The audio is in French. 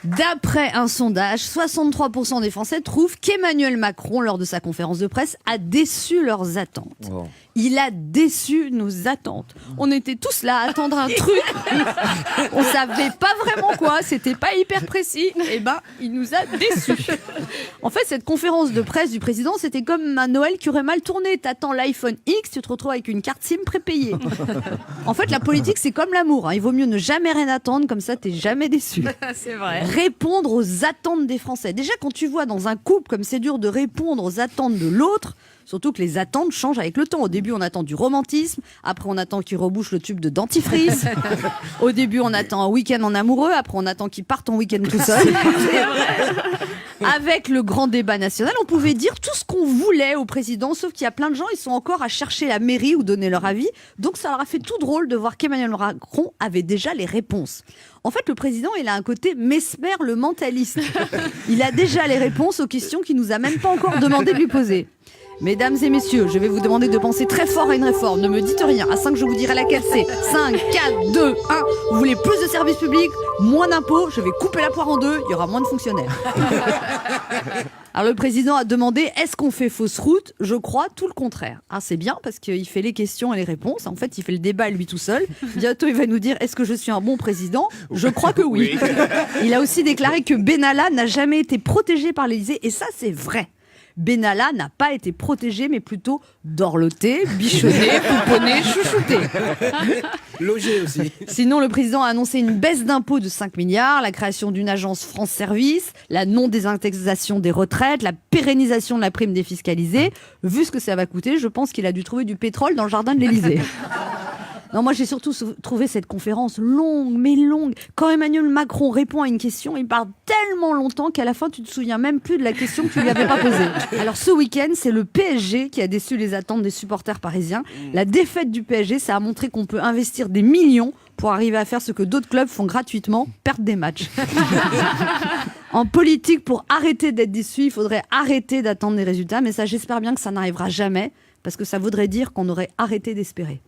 D'après un sondage, 63% des Français trouvent qu'Emmanuel Macron, lors de sa conférence de presse, a déçu leurs attentes. Oh. Il a déçu nos attentes. On était tous là à attendre un truc. On savait pas vraiment quoi. C'était pas hyper précis. Et ben, il nous a déçus. En fait, cette conférence de presse du président, c'était comme un Noël qui aurait mal tourné. T'attends l'iPhone X, tu te retrouves avec une carte SIM prépayée. En fait, la politique, c'est comme l'amour. Il vaut mieux ne jamais rien attendre, comme ça, t'es jamais déçu. C'est vrai. Répondre aux attentes des Français. Déjà, quand tu vois dans un couple comme c'est dur de répondre aux attentes de l'autre, surtout que les attentes changent avec le temps. Au début, on attend du romantisme. Après, on attend qu'il rebouche le tube de dentifrice. Au début, on attend un week-end en amoureux. Après, on attend qu'il parte en week-end tout seul. Avec le grand débat national, on pouvait dire tout ce qu'on voulait au président, sauf qu'il y a plein de gens, ils sont encore à chercher la mairie ou donner leur avis. Donc, ça leur a fait tout drôle de voir qu'Emmanuel Macron avait déjà les réponses. En fait, le président, il a un côté Mesmer le mentaliste. Il a déjà les réponses aux questions qu'il nous a même pas encore demandé de lui poser. Mesdames et messieurs, je vais vous demander de penser très fort à une réforme. Ne me dites rien. À 5, je vous dirai laquelle c'est. 5, 4, 2, 1. Vous voulez plus de services publics, moins d'impôts. Je vais couper la poire en deux. Il y aura moins de fonctionnaires. Alors le président a demandé, est-ce qu'on fait fausse route? Je crois tout le contraire. Ah, c'est bien parce qu'il fait les questions et les réponses. En fait, il fait le débat lui tout seul. Bientôt, il va nous dire, est-ce que je suis un bon président? Je crois que oui. Il a aussi déclaré que Benalla n'a jamais été protégé par l'Élysée. Et ça, c'est vrai. Benalla n'a pas été protégé, mais plutôt dorloté, bichonné, pouponné, chouchouté. Logé aussi. Sinon, le président a annoncé une baisse d'impôts de 5 milliards, la création d'une agence France Service, la non-désindexation des retraites, la pérennisation de la prime défiscalisée. Vu ce que ça va coûter, je pense qu'il a dû trouver du pétrole dans le jardin de l'Élysée. Non, moi j'ai surtout trouvé cette conférence longue, mais longue. Quand Emmanuel Macron répond à une question, il parle tellement longtemps qu'à la fin tu te souviens même plus de la question que tu lui avais pas posée. Alors ce week-end, c'est le PSG qui a déçu les attentes des supporters parisiens. La défaite du PSG, ça a montré qu'on peut investir des millions pour arriver à faire ce que d'autres clubs font gratuitement, perdre des matchs. En politique, pour arrêter d'être déçu, il faudrait arrêter d'attendre des résultats. Mais ça, j'espère bien que ça n'arrivera jamais, parce que ça voudrait dire qu'on aurait arrêté d'espérer.